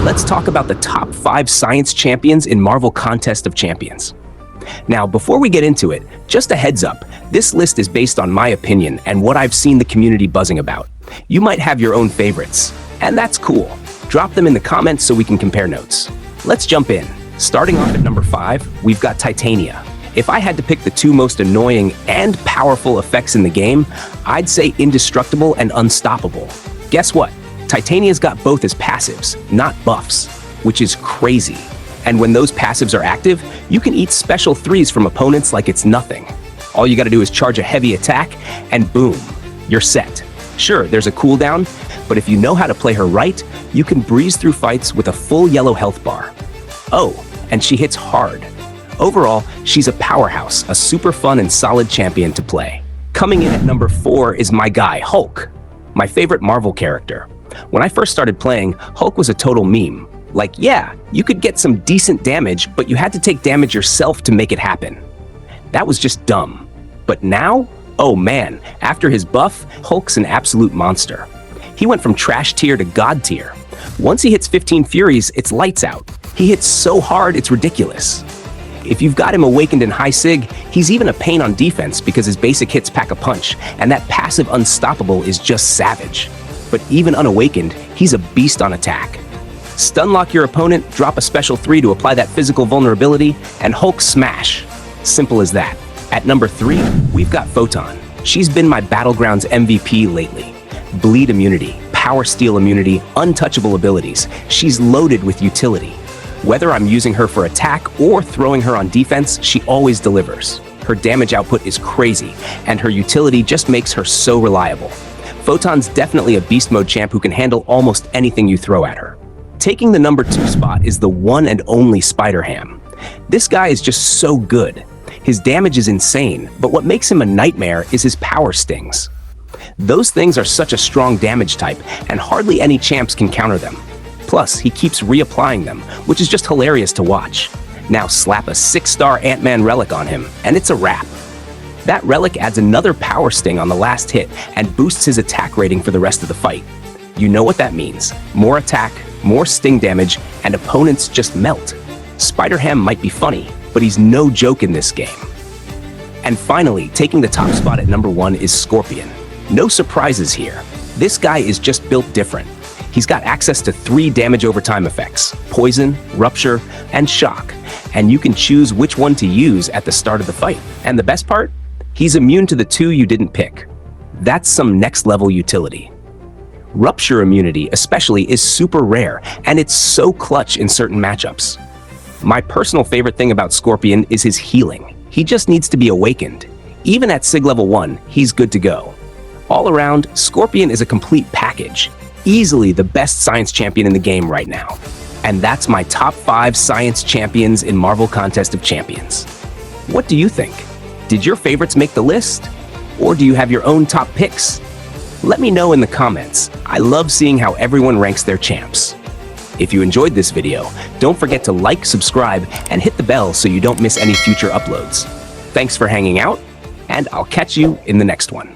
let's talk about the top 5 science champions in Marvel Contest of Champions. Now, before we get into it, just a heads up, this list is based on my opinion and what I've seen the community buzzing about. You might have your own favorites, and that's cool. Drop them in the comments so we can compare notes. Let's jump in. Starting off at number 5, we've got Titania. If I had to pick the 2 most annoying and powerful effects in the game, I'd say indestructible and unstoppable. Guess what? Titania's got both as passives, not buffs, which is crazy. And when those passives are active, you can eat special 3s from opponents like it's nothing. All you gotta do is charge a heavy attack, and boom, you're set. Sure, there's a cooldown, but if you know how to play her right, you can breeze through fights with a full yellow health bar. Oh, and she hits hard. Overall, she's a powerhouse, a super fun and solid champion to play. Coming in at number 4 is my guy, Hulk, my favorite Marvel character. When I first started playing, Hulk was a total meme. Like, yeah, you could get some decent damage, but you had to take damage yourself to make it happen. That was just dumb. But now, oh man, after his buff, Hulk's an absolute monster. He went from trash tier to god tier. Once he hits 15 Furies, it's lights out. He hits so hard, it's ridiculous. If you've got him awakened in high sig, he's even a pain on defense because his basic hits pack a punch, and that passive unstoppable is just savage. But even unawakened, he's a beast on attack. Stun lock your opponent, drop a special 3 to apply that physical vulnerability, and Hulk smash. Simple as that. At number 3, we've got Photon. She's been my Battlegrounds MVP lately. Bleed immunity, power steal immunity, untouchable abilities. She's loaded with utility. Whether I'm using her for attack or throwing her on defense, she always delivers. Her damage output is crazy, and her utility just makes her so reliable. Photon's definitely a beast mode champ who can handle almost anything you throw at her. Taking the number 2 spot is the one and only Spider-Ham. This guy is just so good. His damage is insane, but what makes him a nightmare is his power stings. Those things are such a strong damage type, and hardly any champs can counter them. Plus, he keeps reapplying them, which is just hilarious to watch. Now slap a 6-star Ant-Man relic on him, and it's a wrap. That relic adds another power sting on the last hit and boosts his attack rating for the rest of the fight. You know what that means. More attack, more sting damage, and opponents just melt. Spider-Ham might be funny, but he's no joke in this game. And finally, taking the top spot at number 1 is Scorpion. No surprises here. This guy is just built different. He's got access to 3 damage over time effects: Poison, Rupture, and Shock, and you can choose which one to use at the start of the fight. And the best part? He's immune to the 2 you didn't pick. That's some next level utility. Rupture immunity especially is super rare, and it's so clutch in certain matchups. My personal favorite thing about Scorpion is his healing. He just needs to be awakened. Even at Sig level 1, he's good to go. All around, Scorpion is a complete package. Easily the best science champion in the game right now. And that's my top 5 science champions in Marvel Contest of Champions. What do you think? Did your favorites make the list? Or do you have your own top picks? Let me know in the comments. I love seeing how everyone ranks their champs. If you enjoyed this video, don't forget to like, subscribe, and hit the bell so you don't miss any future uploads. Thanks for hanging out, and I'll catch you in the next one.